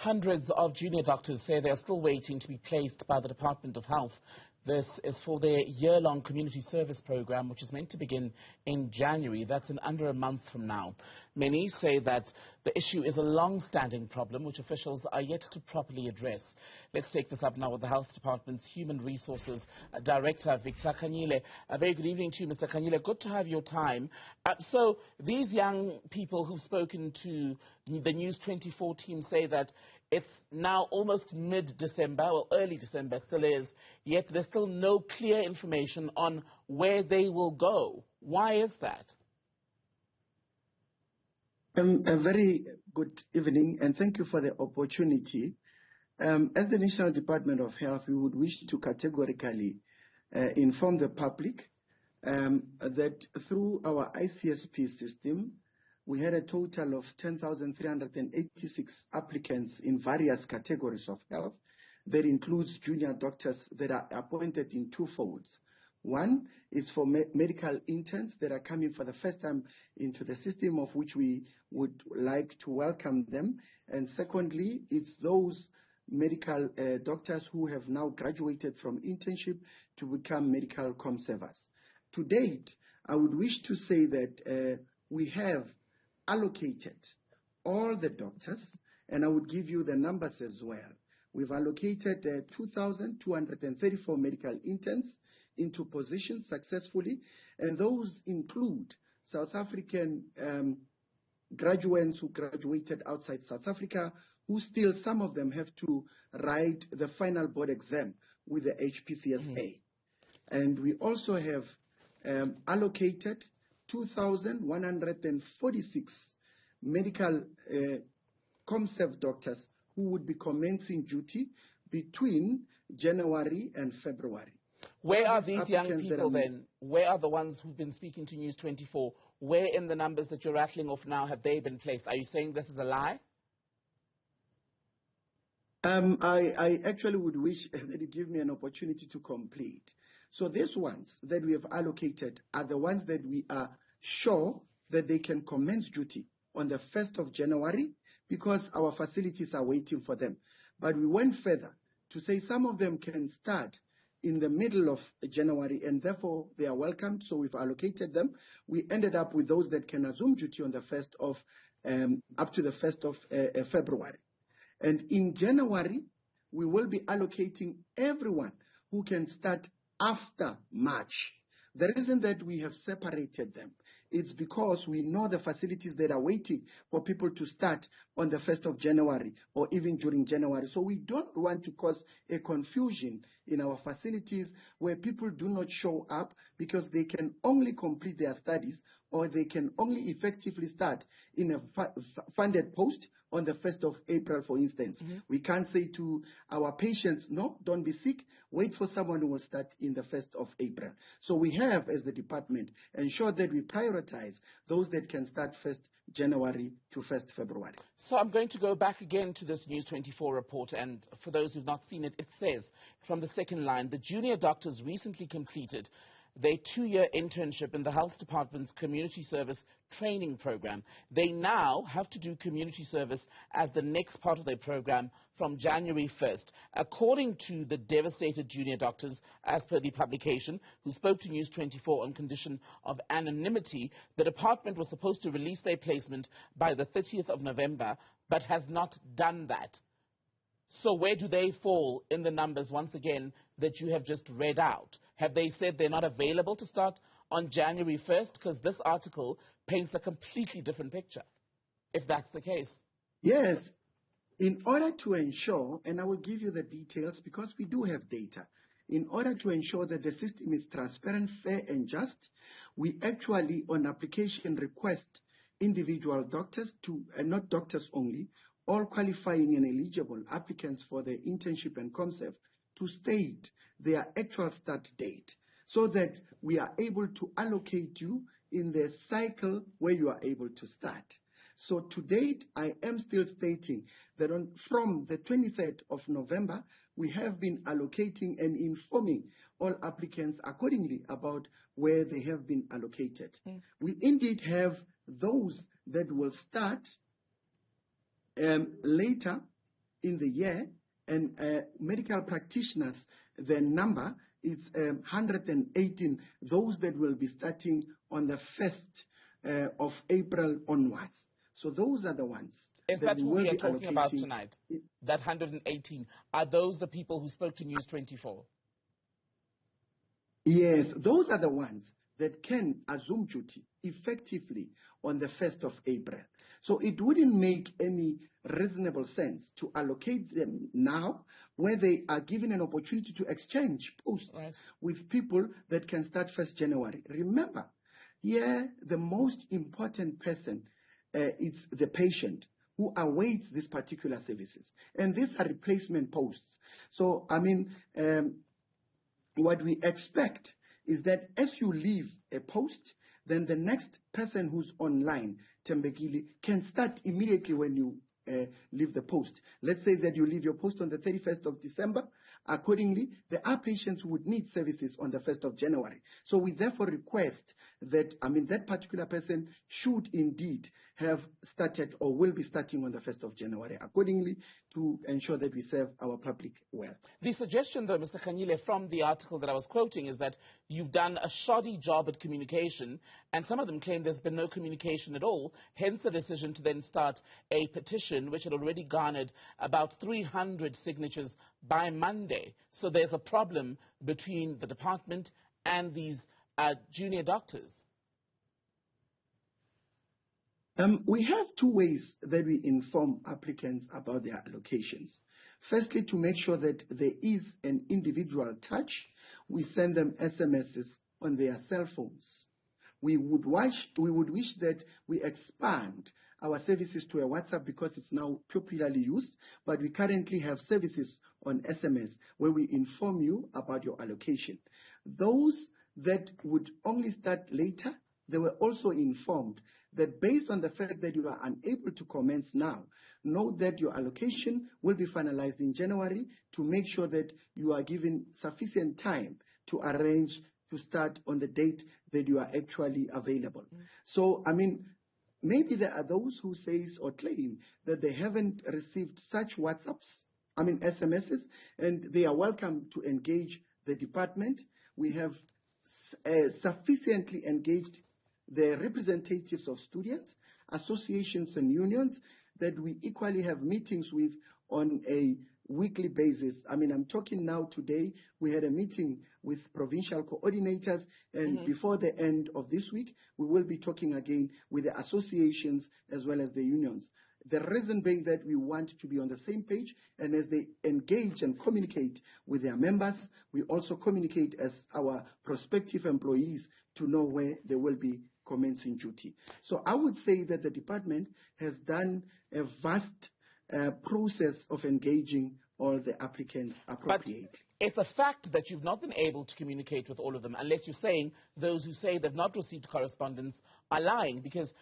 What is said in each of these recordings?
Hundreds of junior doctors say they are still waiting to be placed by the Department of Health. This is for their year-long community service program, which is meant to begin in January. That's in under a month from now. Many say that the issue is a long-standing problem, which officials are yet to properly address. Let's take this up now with the Health Department's Human Resources Director, Victor Khanyile. A very good evening to you, Mr. Khanyile. Good to have your time. So these young people who've spoken to the News 24 team say that it's now almost mid-December, or early December still is, yet there's still no clear information on where they will go. Why is that? A very good evening, and thank you for the opportunity. As the National Department of Health, we would wish to categorically inform the public that through our ICSP system, we had a total of 10,386 applicants in various categories of health. That includes junior doctors that are appointed in two folds. One is for medical interns that are coming for the first time into the system, of which we would like to welcome them. And secondly, it's those medical doctors who have now graduated from internship to become medical conservators. To date, I would wish to say that we have allocated all the doctors, and I would give you the numbers as well. We've allocated 2,234 medical interns into positions successfully, and those include South African graduates who graduated outside South Africa, who still, some of them have to write the final board exam with the HPCSA. And we also have allocated 2,146 medical ComServe doctors who would be commencing duty between January and February. Where are these young people then? Where are the ones who've been speaking to News 24? Where in the numbers that you're rattling off now have they been placed? Are you saying this is a lie? I actually would wish that you give me an opportunity to complete. So these ones that we have allocated are the ones that we are sure that they can commence duty on the 1st of January because our facilities are waiting for them. But we went further to say some of them can start in the middle of January, and therefore they are welcomed, so we've allocated them. We ended up with those that can assume duty on the 1st of, up to the 1st of February. And in January, we will be allocating everyone who can start after March. The reason that we have separated them, it's because we know the facilities that are waiting for people to start on the 1st of January or even during January. So we don't want to cause a confusion in our facilities where people do not show up because they can only complete their studies or they can only effectively start in a funded post on the 1st of April, for instance. We can't say to our patients, no, don't be sick, wait for someone who will start in the 1st of April. So we have, as the department, ensured that we prioritize those that can start 1st January to 1st February. So I'm going to go back again to this News 24 report, and for those who've not seen it, it says from the second line, the junior doctors recently completed their 2-year internship in the Health Department's Community Service Training Program. They now have to do community service as the next part of their program from January 1st. According to the devastated junior doctors, as per the publication, who spoke to News 24 on condition of anonymity, the department was supposed to release their placement by the 30th of November, but has not done that. So where do they fall in the numbers, once again, that you have just read out? Have they said they're not available to start on January 1st? Because this article paints a completely different picture, if that's the case. Yes. In order to ensure, and I will give you the details because we do have data, in order to ensure that the system is transparent, fair, and just, we actually, on application, request individual doctors to, and not doctors only, all qualifying and eligible applicants for the internship and ComServe to state their actual start date so that we are able to allocate you in the cycle where you are able to start. So to date, I am still stating that from the 23rd of November, we have been allocating and informing all applicants accordingly about where they have been allocated. We indeed have those that will start later in the year, and medical practitioners, the number is 118, those that will be starting on the 1st of April onwards. So those are the ones. Is that who we are talking about tonight? That 118. Are those the people who spoke to News 24? Yes, those are the ones that can assume duty effectively on the 1st of April. So it wouldn't make any reasonable sense to allocate them now, where they are given an opportunity to exchange posts with people that can start 1st January. Remember, here the most important person is the patient who awaits these particular services. And these are replacement posts. So, I mean, what we expect is that as you leave a post, then the next person who's online, Tembekile, can start immediately when you leave the post. Let's say that you leave your post on the 31st of December. Accordingly, there are patients who would need services on the 1st of January. So we therefore request that, that particular person should indeed have started or will be starting on the 1st of January, accordingly, to ensure that we serve our public well. The suggestion, though, Mr. Khanyile, from the article that I was quoting is that you've done a shoddy job at communication, and some of them claim there's been no communication at all, hence the decision to then start a petition which had already garnered about 300 signatures by Monday. So there's a problem between the department and these junior doctors. We have two ways that we inform applicants about their allocations. Firstly, to make sure that there is an individual touch, we send them SMSs on their cell phones. We would wish that we expand our services to a WhatsApp because it's now popularly used, but we currently have services on SMS where we inform you about your allocation. Those that would only start later, they were also informed that based on the fact that you are unable to commence now, note that your allocation will be finalized in January to make sure that you are given sufficient time to arrange to start on the date that you are actually available. So, maybe there are those who say or claim that they haven't received such SMSs, and they are welcome to engage the department. We have sufficiently engaged the representatives of students, associations and unions that we equally have meetings with on a weekly basis. I'm talking now today, we had a meeting with provincial coordinators, and before the end of this week, we will be talking again with the associations as well as the unions. The reason being that we want to be on the same page, and as they engage and communicate with their members, we also communicate as our prospective employees to know where they will be commencing duty. So I would say that the department has done a vast process of engaging all the applicants appropriately. But it's a fact that you've not been able to communicate with all of them, unless you're saying those who say they've not received correspondence are lying, because,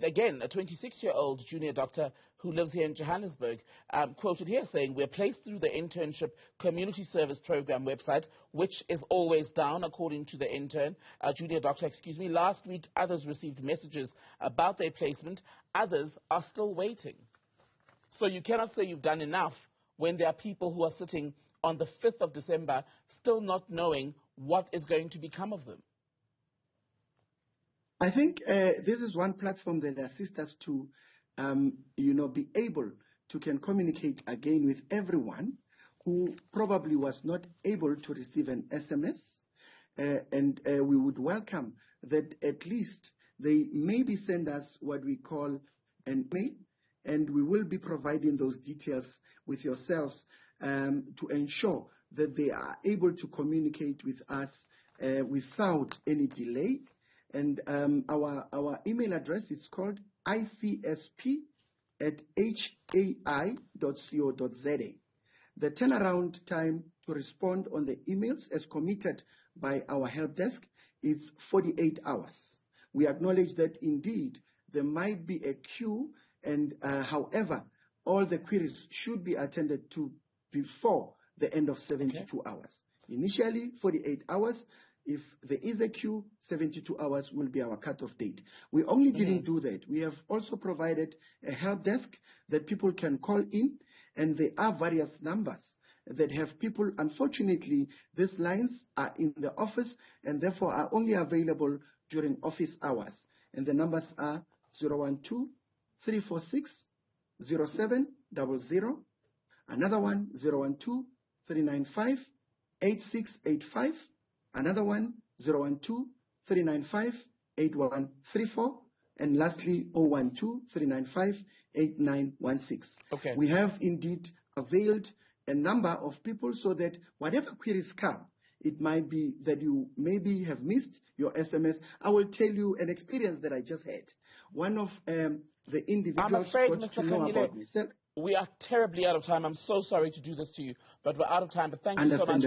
again, a 26-year-old junior doctor who lives here in Johannesburg, quoted here saying, we're placed through the internship community service program website, which is always down, according to the junior doctor, Last week, others received messages about their placement. Others are still waiting. So you cannot say you've done enough when there are people who are sitting on the 5th of December still not knowing what is going to become of them. I think this is one platform that assists us to, be able to communicate again with everyone who probably was not able to receive an SMS. And we would welcome that at least they maybe send us what we call an email, and we will be providing those details with yourselves to ensure that they are able to communicate with us without any delay. And our email address is called icsp@hai.co.za. The turnaround time to respond on the emails as committed by our help desk is 48 hours. We acknowledge that indeed there might be a queue, and however, all the queries should be attended to before the end of 72 hours. Initially, 48 hours. If there is a queue, 72 hours will be our cutoff date. We only didn't do that. We have also provided a help desk that people can call in And there are various numbers that have people. Unfortunately, these lines are in the office and therefore are only available during office hours. And the numbers are 012-346-0700, another one 012-395-8685, another one 012-395-8134, and lastly 012-395-8916. Okay. We have indeed availed a number of people so that whatever queries come, it might be that you maybe have missed your SMS. I will tell you an experience that I just had. One of the individuals I'm afraid, got Mr. to know Khanyile, about me. we are terribly out of time. I'm so sorry to do this to you, but we're out of time. But thank you so much.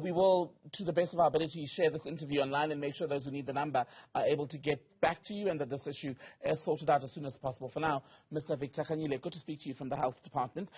We will, to the best of our ability, share this interview online and make sure those who need the number are able to get back to you and that this issue is sorted out as soon as possible. For now, Mr. Victor Khanyile, good to speak to you from the Health Department.